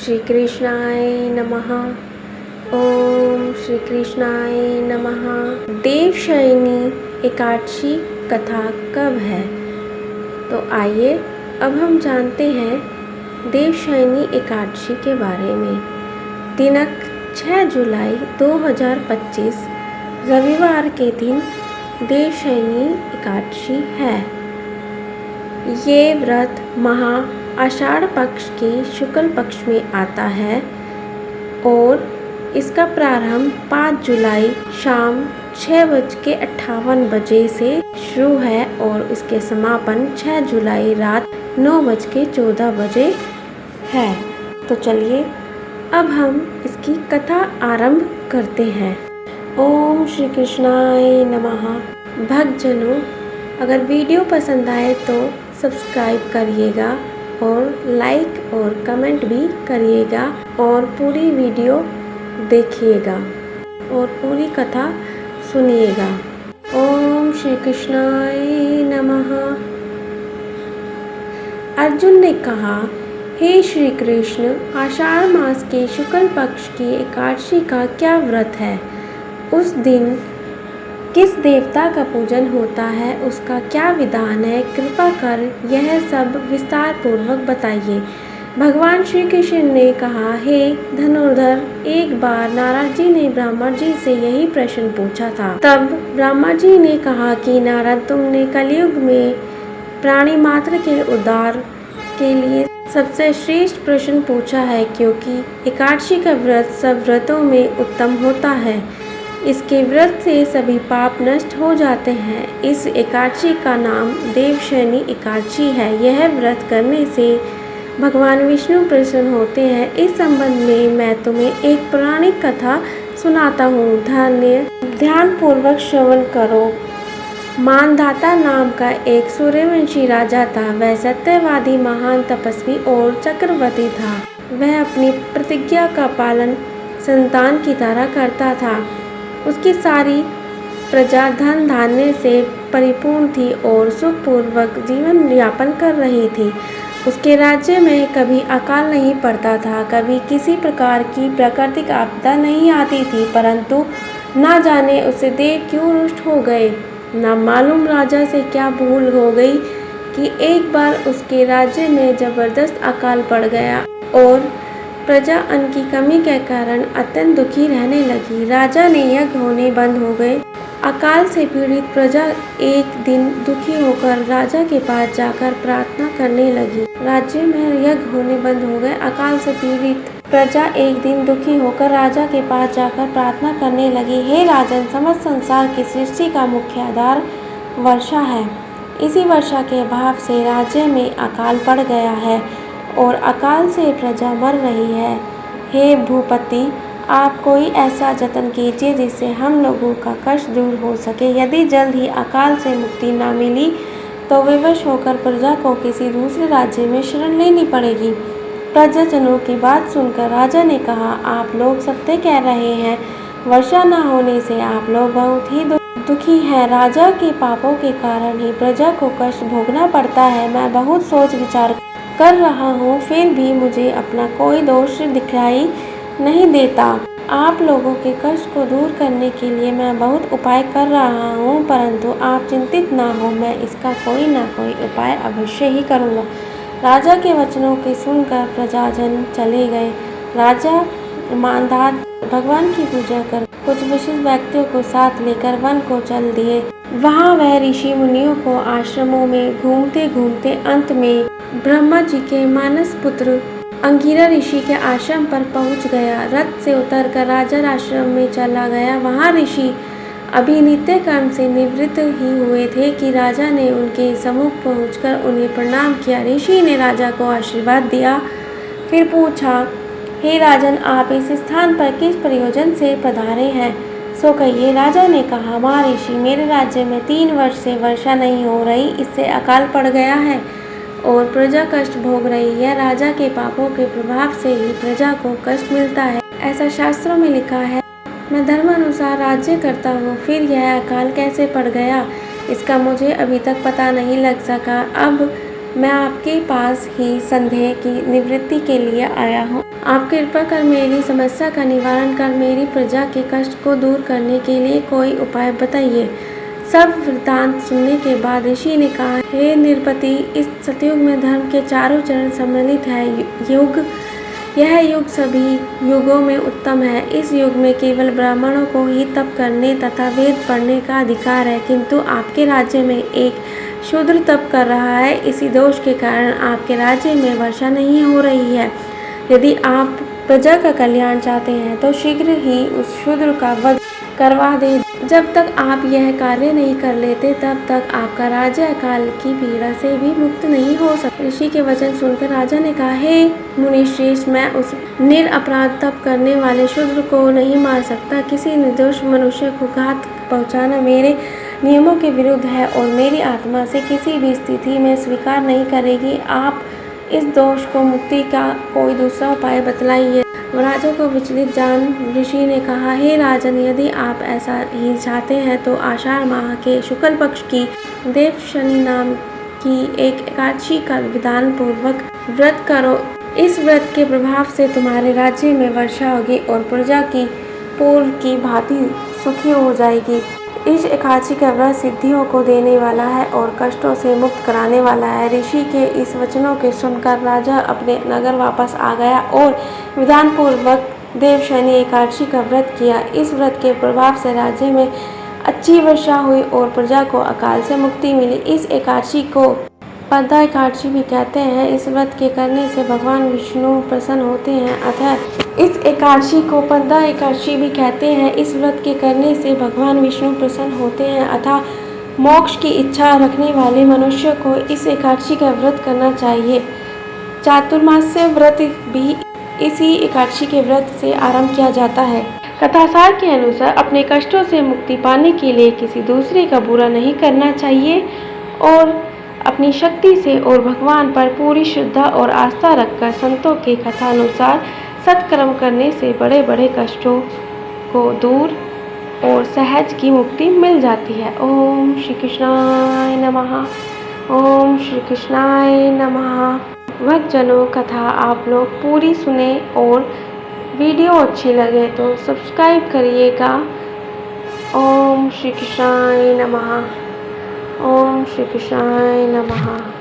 श्री कृष्णाय नमः। ओम श्री कृष्णाय नमः। देवशयनी एकादशी कथा कब है? तो आइए अब हम जानते हैं देवशयनी एकादशी के बारे में। दिनांक 6 जुलाई 2025 रविवार के दिन देवशयनी एकादशी है। ये व्रत महा आषाढ़ पक्ष के शुक्ल पक्ष में आता है और इसका प्रारंभ 5 जुलाई शाम 6:58 से शुरू है और इसके समापन 6 जुलाई रात 9:14 है। तो चलिए अब हम इसकी कथा आरंभ करते हैं। ओम श्री कृष्णाय नमः। भक्तजनों, अगर वीडियो पसंद आए तो सब्सक्राइब करिएगा और लाइक और कमेंट भी करिएगा और पूरी वीडियो देखिएगा और पूरी कथा सुनिएगा। ओम श्री कृष्णाय नमः। अर्जुन ने कहा, हे श्री कृष्ण, आषाढ़ मास के शुक्ल पक्ष की एकादशी का क्या व्रत है? उस दिन किस देवता का पूजन होता है? उसका क्या विधान है? कृपा कर यह सब विस्तार पूर्वक बताइए। भगवान श्री कृष्ण ने कहा, हे धनुर्धर, एक बार नारद जी ने ब्रह्मा जी से यही प्रश्न पूछा था। तब ब्रह्मा जी ने कहा कि नारद, तुमने कलयुग में प्राणी मात्र के उद्धार के लिए सबसे श्रेष्ठ प्रश्न पूछा है, क्योंकि एकादशी का व्रत सब व्रतों में उत्तम होता है। इसके व्रत से सभी पाप नष्ट हो जाते हैं। इस एकादशी का नाम देवशयनी एकादशी है। यह व्रत करने से भगवान विष्णु प्रसन्न होते हैं। इस संबंध में मैं तुम्हें एक पौराणिक कथा सुनाता हूँ। ध्यान पूर्वक श्रवण करो। मानधाता नाम का एक सूर्यवंशी राजा था। वह सत्यवादी, महान तपस्वी और चक्रवर्ती था। वह अपनी प्रतिज्ञा का पालन संतान की तरह करता था। उसकी सारी प्रजा धन धान्य से परिपूर्ण थी और सुखपूर्वक जीवन यापन कर रही थी। उसके राज्य में कभी अकाल नहीं पड़ता था, कभी किसी प्रकार की प्राकृतिक आपदा नहीं आती थी। परंतु ना जाने उसे देव क्यों रुष्ट हो गए। ना मालूम राजा से क्या भूल हो गई कि एक बार उसके राज्य में जबरदस्त अकाल पड़ गया और प्रजा अन्न की कमी के कारण अत्यंत दुखी रहने लगी। राजा ने यज्ञ होने बंद हो गए। अकाल से पीड़ित प्रजा एक दिन दुखी होकर राजा के पास जाकर प्रार्थना करने लगी। राज्य में यज्ञ होने बंद हो गए। अकाल से पीड़ित प्रजा एक दिन दुखी होकर राजा के पास जाकर प्रार्थना करने लगी, हे राजन, समस्त संसार की सृष्टि का मुख्य आधार वर्षा है। इसी वर्षा के अभाव से राज्य में अकाल पड़ गया है और अकाल से प्रजा मर रही है। हे भूपति, आप कोई ऐसा जतन कीजिए जिससे हम लोगों का कष्ट दूर हो सके। यदि जल्द ही अकाल से मुक्ति न मिली तो विवश होकर प्रजा को किसी दूसरे राज्य में शरण लेनी पड़ेगी। प्रजाजनों की बात सुनकर राजा ने कहा, आप लोग सत्य कह रहे हैं। वर्षा न होने से आप लोग बहुत ही दुखी हैं। राजा के पापों के कारण ही प्रजा को कष्ट भोगना पड़ता है। मैं बहुत सोच विचार कर रहा हूँ, फिर भी मुझे अपना कोई दोष दिखाई नहीं देता। आप लोगों के कष्ट को दूर करने के लिए मैं बहुत उपाय कर रहा हूँ, परंतु आप चिंतित ना हो, मैं इसका कोई ना कोई उपाय अवश्य ही करूँगा। राजा के वचनों के सुनकर प्रजाजन चले गए। राजा मानधात भगवान की पूजा कर कुछ विशिष्ट व्यक्तियों को साथ लेकर वन को चल दिए। वहाँ वह ऋषि मुनियों को आश्रमों में घूमते घूमते अंत में ब्रह्मा जी के मानस पुत्र अंगिरा ऋषि के आश्रम पर पहुंच गया। रथ से उतरकर राजा आश्रम में चला गया। वहां ऋषि अभी नित्य कर्म से निवृत्त ही हुए थे कि राजा ने उनके सम्मुख पहुंचकर उन्हें प्रणाम किया। ऋषि ने राजा को आशीर्वाद दिया, फिर पूछा, हे राजन, आप इस स्थान पर किस प्रयोजन से पधारे हैं? सो कहिए। राजा ने कहा, महर्षि, मेरे राज्य में 3 वर्ष से वर्षा नहीं हो रही, इससे अकाल पड़ गया है और प्रजा कष्ट भोग रही है। राजा के पापों के प्रभाव से ही प्रजा को कष्ट मिलता है, ऐसा शास्त्रों में लिखा है। मैं धर्मानुसार राज्य करता हूँ, फिर यह अकाल कैसे पड़ गया, इसका मुझे अभी तक पता नहीं लग सका। अब मैं आपके पास ही संदेह की निवृत्ति के लिए आया हूँ। आप कृपा कर मेरी समस्या का निवारण कर मेरी प्रजा के कष्ट को दूर करने के लिए कोई उपाय बताइए। सब वृत्तांत सुनने के बाद ऋषि ने कहा, हे नृपति, इस सतयुग में धर्म के चारों चरण सम्मिलित है। यह युग सभी युगों में उत्तम है। इस युग में केवल ब्राह्मणों को ही तप करने तथा वेद पढ़ने का अधिकार है, किंतु आपके राज्य में एक शूद्र तप कर रहा है। इसी दोष के कारण आपके राज्य में वर्षा नहीं हो रही है। यदि आप प्रजा का कल्याण चाहते हैं तो शीघ्र ही उस शूद्र का वध करवा दें। जब तक आप यह कार्य नहीं कर लेते तब तक आपका राज्य अकाल की पीड़ा से भी मुक्त नहीं हो सकता। ऋषि के वचन सुनकर राजा ने कहा, हे मुनिश्रेष्ठ, मैं उस निरपराध तप करने वाले शूद्र को नहीं मार सकता। किसी निर्दोष मनुष्य को घात पहुंचाना मेरे नियमों के विरुद्ध है और मेरी आत्मा से किसी भी स्थिति में स्वीकार नहीं करेगी। आप इस दोष को मुक्ति का कोई दूसरा उपाय बतलाइए। राजा को विचलित जान ऋषि ने कहा, हे राजन, यदि आप ऐसा ही चाहते हैं तो आषाढ़ माह के शुक्ल पक्ष की देवशनि नाम की एक एकादशी का विधान पूर्वक व्रत करो। इस व्रत के प्रभाव से तुम्हारे राज्य में वर्षा होगी और प्रजा की पूर्व की भांति सुखी हो जाएगी। इस एकादशी का व्रत सिद्धियों को देने वाला है और कष्टों से मुक्त कराने वाला है। ऋषि के इस वचनों के सुनकर राजा अपने नगर वापस आ गया और विधान पूर्वक देवशनि एकादशी का व्रत किया। इस व्रत के प्रभाव से राज्य में अच्छी वर्षा हुई और प्रजा को अकाल से मुक्ति मिली। इस एकादशी को पंदा एकादशी भी कहते हैं। इस व्रत के करने से भगवान विष्णु प्रसन्न होते हैं। इस एकादशी को पंदा एकादशी भी कहते हैं। इस व्रत के करने से भगवान विष्णु प्रसन्न होते हैं। अतः मोक्ष की इच्छा रखने वाले मनुष्य को इस एकादशी का व्रत करना चाहिए। चातुर्मास्य व्रत भी इसी एकादशी के व्रत से आरंभ किया जाता है। कथासार के अनुसार अपने कष्टों से मुक्ति पाने के लिए किसी दूसरे का बुरा नहीं करना चाहिए और अपनी शक्ति से और भगवान पर पूरी श्रद्धा और आस्था रखकर संतों के कथानुसार सत्कर्म करने से बड़े बड़े कष्टों को दूर और सहज की मुक्ति मिल जाती है। ओम श्री कृष्णाय नमः। ओम श्री कृष्णाय नमः। भक्तजनों, कथा आप लोग पूरी सुने और वीडियो अच्छी लगे तो सब्सक्राइब करिएगा। ओम श्री कृष्णाय नमः। ओम श्री कृष्णाय नमः।